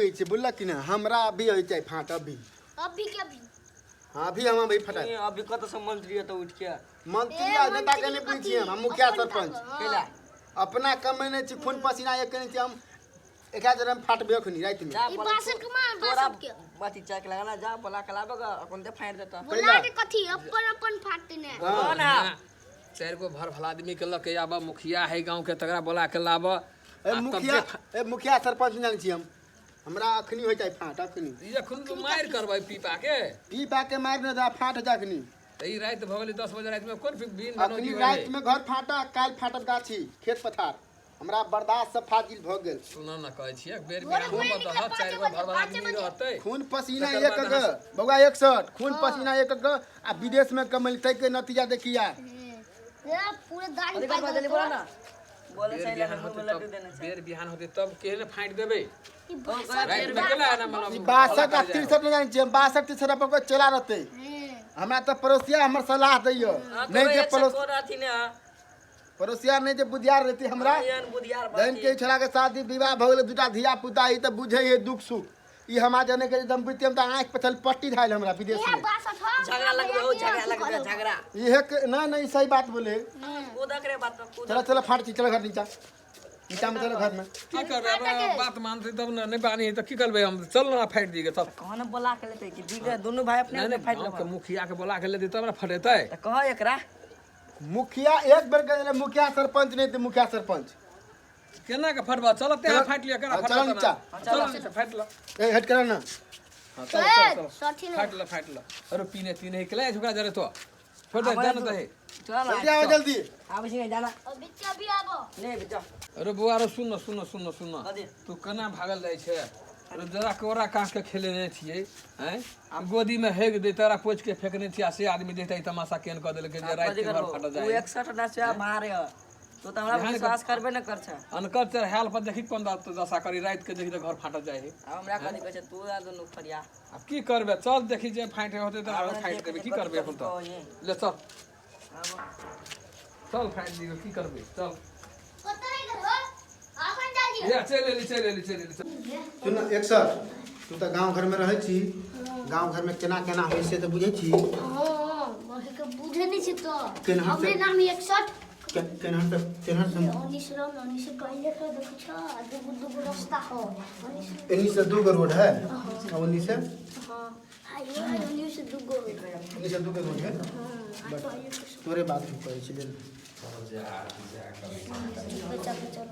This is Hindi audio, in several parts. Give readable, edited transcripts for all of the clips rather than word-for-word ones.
कही छी बुझल कि ना हमरा अभी हो जाए फाट अभी क्या भी हां अभी हम अभी फटा अभी कत से मंत्री तो उठ के मंत्री आ नेता के नहीं पूछी हम मुखिया सरपंच केला अपना कमेने छी खून पसीना एक कने छी हम एका जरा फाटबे अखनी रात में ई बासर के मार बासर के बाती चक लगाना जा बोला के लाबेगा अपन दे फाड़ देता बोला के कथी अपन फाटते ने हां ना चार गो भर भला आदमी के लके आबा मुखिया है गांव के तगड़ा बोला के लाब ए मुखिया सरपंच जान छी हम हमरा अखनी हो जाए फाट अखनी ये खुन तो मार करबै पीपा के मार न जा फाट जाखनी त ई रात भ गेलै 10 बजे रात में कोन बीन अखनी रात में घर फाटा काल फाटत गाछी खेत पथार हमरा बर्दाश्त सब फाजिल भ गेल सुन न कहै छी एक बेर बिना खून बता चार गो भर भला आदमी रहतै खून पसीना एक ग बौआ 61 खून पसीना एक ग आ विदेश में कमल तै के नतीजा देखिया ये पूरे दाढ़ी अधिकार बदली बोला ना बोले चाहिए मुंह में लड्डू देना चाहिए बेर बिहान होते तब केने फाइट देबे ई रात में केला ना मतलब 62 आ 63 न जान छी 62 63 पर को चला रहते हमरा त पड़ोसिया हमर सलाह दैयो नहीं जे पड़ोसिया नहीं जे बुधियार रहती हमरा बहन के छला के शादी विवाह भ गेल दुटा धिया पुता ई त बुझे है दुख सुख ई हमा जने के दंपति हम त आंख पे चल पट्टी धाइल हमरा विदेश में झगड़ा लगबे झगड़ा ये ना नहीं सही बात बोले कूदा करे बात में चलो चलो फाट चलो घर नीचा नीचा में चलो घर में की करबे बात मानते तब न नहीं बानी त की करबे हम चल ना फाइट दिगे तब कौन बोला के लेते कि दिगे दोनों भाई अपने अपने फाइट के मुखिया के बोला के लेते तब ना फटेतै त कह एकरा मुखिया एक बेर के मुखिया सरपंच नहीं तो मुखिया सरपंच केना के फटबा चल ते फाइट लिया करा चलो नीचा चल नीचा फाइट ल ए हट करा ना फाइट ल अरे पीने तीने केला झुका जरे तो छोड़ दे जाना तो है चल ना जल्दी आओ जल्दी आब सिंह जाना अभी क्या भी आबो ले बेटा अरे बुआ रे सुन तू केना भागल जाय छे अरे जरा कोरा काट के खेलेने छिए हैं अब गोदी में हेग दे तोरा पोछ के फेंकने छिया से आदमी देखतै तमाशा केन क देलके जे रात के घर फट जाए तू 61 ना से मारे तो हमरा विश्वास करबे न कर छ अनकर चर हाल पर देखि कोन बात तो दशा करी रात के देखि घर फाट जाए है हमरा कथि कहै छ तू आ दोनों फरिया अब की करबे चल देखि जे फाइट होते त और फाइट देबे की करबे अपन तो ले चल चल फाइट दियो की करबे चल पता नहीं करो अपन जल्दी ये चल सुन 61 तू त गांव घर में रहै छी गांव घर में केना केना होय से त बुझै छी हां मोहे के बुझे नहीं छी तो केना हमरे नाम 61 केना से ओनी से पहले तो देखो छ दुगो रास्ता हो इन्हीं से दो रोड है और उन्हीं से हां हायो ओनी से दुगो इन्हीं से दो रोड है तोरे बात कहै छी लेल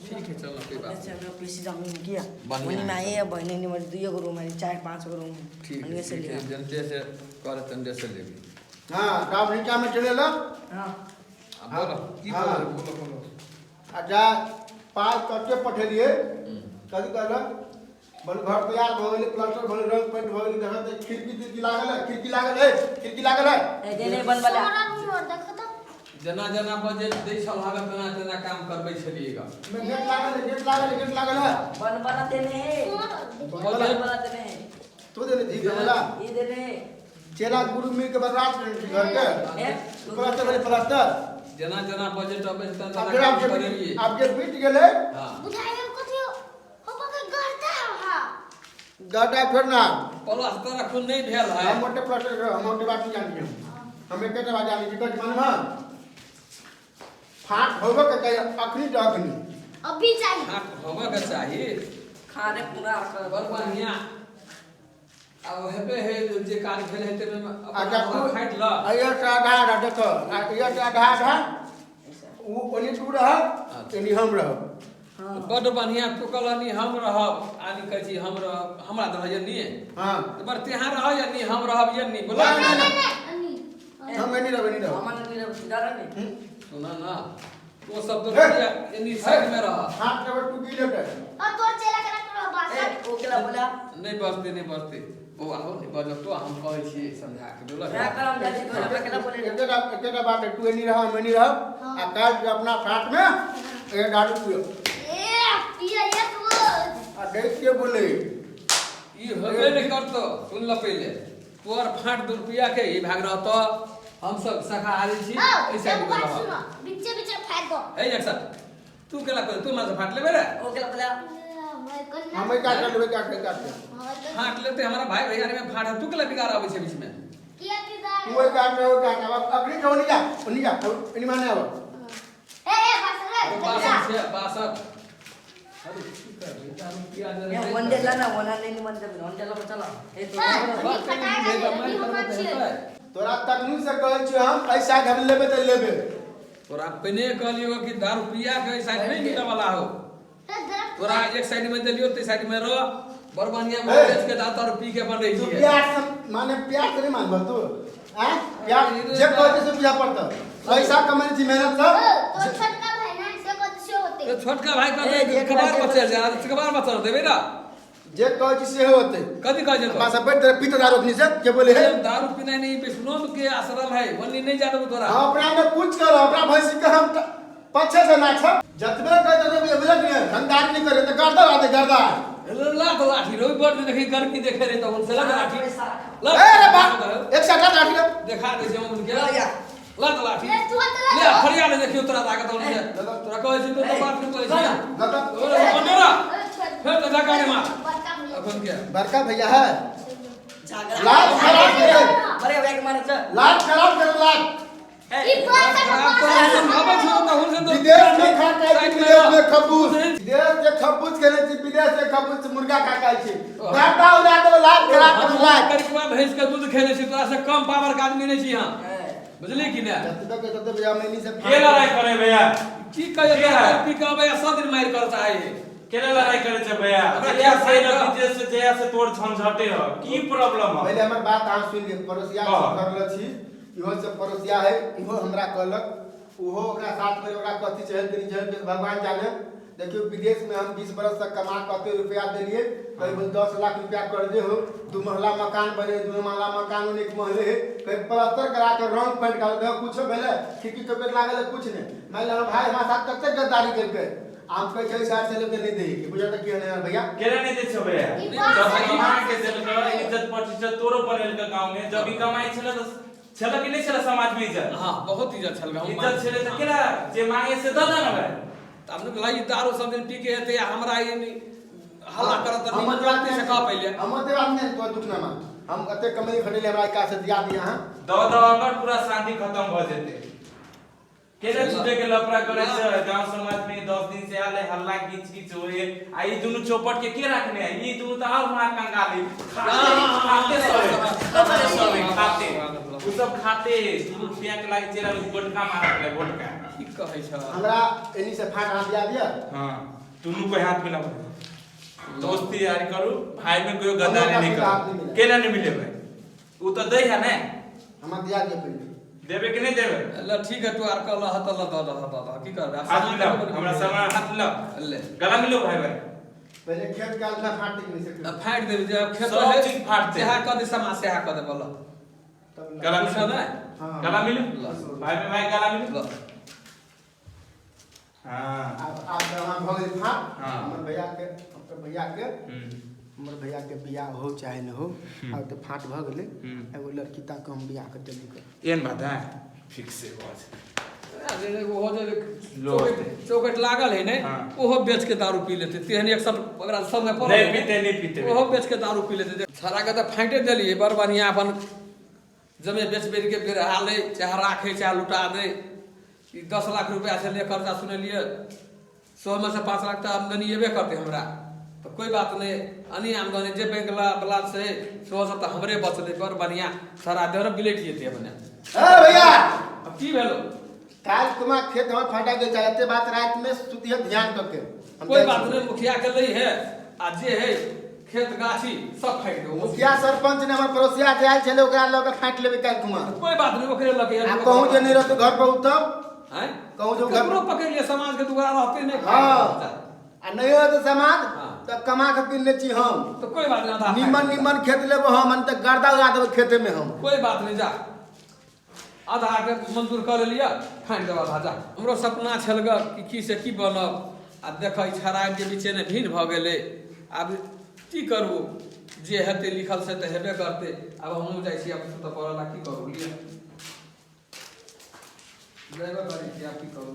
ठीक है चल कोई बात अच्छा मैं पीसी जाऊं किया मनी में आए बहनी ने मर दुइयो रूम है 4-5 रूम ठीक है जनते से कर तंदे से लेबी हां गांव नीचा में चले ला हां अब बोलो की बोलो आजा पाल कटे पठेलिए कथि कहला बल घर तैयार भ गेलै प्लास्टर भ गेलै रंग पेंट भ गेलै देखत खिड़की लागल है ए देने बनवाला सारा रूम और देखो तो जना बजे दै सलाहत तना काम करबै छलिएगा में गेट लागल है बनवाला देने है बनवाला देने है तो देने ठीक है ये देने चेला गुरु मिल के बरात घर के प्लास्टर जना बजट अब तना अब काम करेलिए अब जे बीत गेलै हां बुझाइयो कथि हो पका गड़ता हा गाटा फेरना प्लास्टर अखन नहीं भेल है हम मोटे प्लास्टर हम मोटे बात नहीं जानी हम एक बात जानी छी कह मन में फाट होबे के चाहिए अखनी अभी चाहिए हाथ होबे के चाहिए खाने पूरा कर बड़ बढ़िया अब हेबे है जे कार्य भेल हेते में अच्छा अपन फाइट ल आया आधा देखो आया आधा वो ओनी तू रह एनी हम रह बड़ बढ़िया तू कहलनी हम रहब आनी कहै छी हम रहब हमरा दह नी हां तो बर तेहां रह या नी हम रहब या नी बोला हम एनी रह हमन नहीं डर नहीं सुना ना वो सब तो एनी साइड में रह हाथ के टू की लेटे और तोर चेला के रखलो बासा ओ केला बोला नहीं बसते ओ आओ नहीं बजब तो हम कहै छी समझा के बोला क्या करम जाजी तो केला बोले एकेटा बात तू एनी रह हम एनी रह आ काल के अपना साथ में ए दारू पियो ए पिया ये तू आ देख के बोले ई होबे नहीं करतो सुन ल पहले तोर फाट रुपया के ही भाग रहतो हम सब शाकाहारी छी ऐसा भी बीचे बीचे फाट दो ए 61 तू केला कर तू ना से फाट लेबे रे ओ केला बोला हमें क्या कर लेबे, क्या कर फाट लेते हमारा भाई भैया में फाट तू के बिगाड़ आवे छे बीच में तू वो क्या अब अगली जो नहीं जा नहीं माने अब बासर छे बासर अरे की कर बे दारू पिया दे ये वंडेला ना वना नहीं मन जब वंडेला पर चला ए तो तोरा तकनीक से कहै छी हम पैसा घर लेबे त लेबे तोरा पहले कहलियो कि दारू पिया के साइड में मिले वाला हो तोरा एक साइड में देलियो ते साइड में रह बरबानिया में बेच के दाता और पी के बन रही तू है प्यार से माने प्यार से नहीं मानबो तू हैं प्यार जे कहते से बुझा पड़ता पैसा कमाने छी मेहनत से तो छोटका भाई का कबार बचल जा कबार बचल देबे ना जे कहै छी से होते कदी कह जे तो पास बैठ तेरे पीते दारू अपनी से के बोले है दारू पीना नहीं बेसनो के आश्रम है वन्नी नहीं जादो तोरा हम अपना में पूछ कर अपना भैंसी के हम पछे से ना छ जतबे कहते रे बुझल नहीं धंधार नहीं करे तो गर्दा आते गर्दा लाख लाठी रोई बोर्ड में देखी गर्मी देखे रे तो उनसे लगा लाठी ए रे बा एक साथ लाठी रे देखा दे जे उनके या लात लाठी ले फरिया ले देखियो तोरा ताकत होने तोरा कहै छी तो बात नहीं कहै छी दादा ओरे बंदरा फिर तो धक्का ने मार अपन क्या बड़का भैया है झगड़ा लात खराब करे अरे बैग मारे छ लात खराब करे लात विदेश में खा के विदेश में खबूस विदेश के खबूस करे छी विदेश के खबूस मुर्गा खा खाइ छी घाटा उड़ा दो लात खराब कर लात करीबा भैंस के दूध खेले छी तोरा से कम पावर का आदमी नहीं छी यहां बुझली कि ना तब भैया मैंने से के लड़ाई करे भैया की कहे पी के भैया सब दिन मार कर चाहे के लड़ाई करे छे भैया जया से न विदेश से जया से तोड़ झंझटे ह की प्रॉब्लम ह पहले हमर बात आन सुन ले पड़ोसिया करल छी इहो से पड़ोसिया है इहो हमरा कहलक ओहो ओकरा साथ में ओकरा कथि चहल करी चहल भगवान जाने देखियो विदेश में हम 20 बरस तक कमा कते रुपया देलिए करीब 10 लाख रुपया कर दे हो 2 महला मकान बने 2 महला मकान में एक महले है कहीं प्लास्टर करा के रंग पेंट कर दे कुछ भेले खिड़की चौकट लागल कुछ नहीं मान लो भाई हमारे साथ कते गद्दारी करके आम के जय साथ से लेके नहीं दे कि बुझा त के नहीं भैया केरे नहीं दे छे भैया जब कमा के देल कर इज्जत प्रतिष्ठा तोरो पड़ेल के गांव में जब भी कमाई छले तो छले कि नहीं छले समाज में इज्जत हां बहुत इज्जत छल गांव इज्जत छले त केला जे मांगे से द ना भाई हमने लाई दारू सब दिन पी के हेते हमरा ये नहीं हल्ला करत नहीं मतलब से का पहले हम ते बात नहीं तो दुख ना मान हम कते कमाई खटेले हमरा का से दिया दिया हां दवा कर पूरा शांति खत्म भ जेते केले छुटे के लफड़ा करे से गांव समाज में 10 दिन से आले हल्ला कीच कीच होए आई दुनु चौपट के रखने है ई दुनु त और वहां कंगाली खाते उ सब खाते रुपया के लागे चेरा गुटका मारत ले गुटका की कहै छ हमरा एनी से फाट हाथ दिया दिया हां दुनु को हाथ मिला दोस्ती यारी करू भाई में कोई गद्दारी नहीं कर केला नहीं मिले भाई उ तो दई है ना हम दिया दे पहले देबे कि नहीं देबे ल ठीक है तू आर कल हत ल द की कर हाथ मिला हमरा सामान हाथ मिला ले गला मिलो भाई भाई पहले खेत का ना फाट नहीं से अब फाड़ दे जब खेत सब है चीज फाड़ते सेहा क दे समा सेहा क दे बोलो गला पूछा मिलो ना हां गला मिलो ला। भाई में भाई गला मिलो ल हां आप हम भगल फाट हाँ। हमर भैया के हमर भैया के बियाह हो चाहे न हो अब तो फाट भ गेले एगो लड़की ता हम बियाह कर देली कर एन बात है फिक्स से बात अरे वो जो लो। चौकट लागल है ने हाँ। ओहो बेच के दारू पी लेते तेहन एक सब ओकरा सब में पड़ नहीं पीते ओहो बेच के दारू पी लेते सारा के तो फाइटे देलिए बड़ बढ़िया अपन जमे बेच बेच के फिर हाले चाहे राखे चाहे लुटा दे 10 लाख रुपया से ले कर्जा सुनलिए 100 में से 5 लाख तो आमदनी एबे करते हमरा तो कोई बात नहीं अनी आमदनी जे बैंक वाला से 100 से तो हमरे बचले बड़ बढ़िया सारा देर बिलेट जेते अपने ए भैया अब की भेलो काल तुमा खेत हम फाटा के चाहते बात रात में सुतिए ध्यान करके कोई बात नहीं मुखिया के लई है आ जे है खेत गाछी सब फाइट दो मुखिया सरपंच ने हमर पड़ोसिया जे आइल छले ओकरा लग के फाट लेबे काल तुमा कोई बात नहीं ओकरे लगे आ कहूं जे नहीं रहतो घर पर उत्तम हैं कहूं जो घर ककरो पकड़ लिए समाज के दुआरा रहते नहीं हां आ नहीं हो तो समाज हाँ। तो कमा के किन ले छी हम तो कोई बात नहीं आधा निमन खेत लेबो हम त गर्दा उड़ा देबो खेते में हम कोई बात नहीं जा आधा के मंजूर कर लिया फाइन देवा भाजा हमरो सपना छल ग कि से की बनब आ देखै छराब के बीचे ने भीड़ भ गेले आब की करू जे हेते लिखल से त हेबे करते अब हम जाई छी अब तो करला की करू लिया जयबा करी छी अब की करू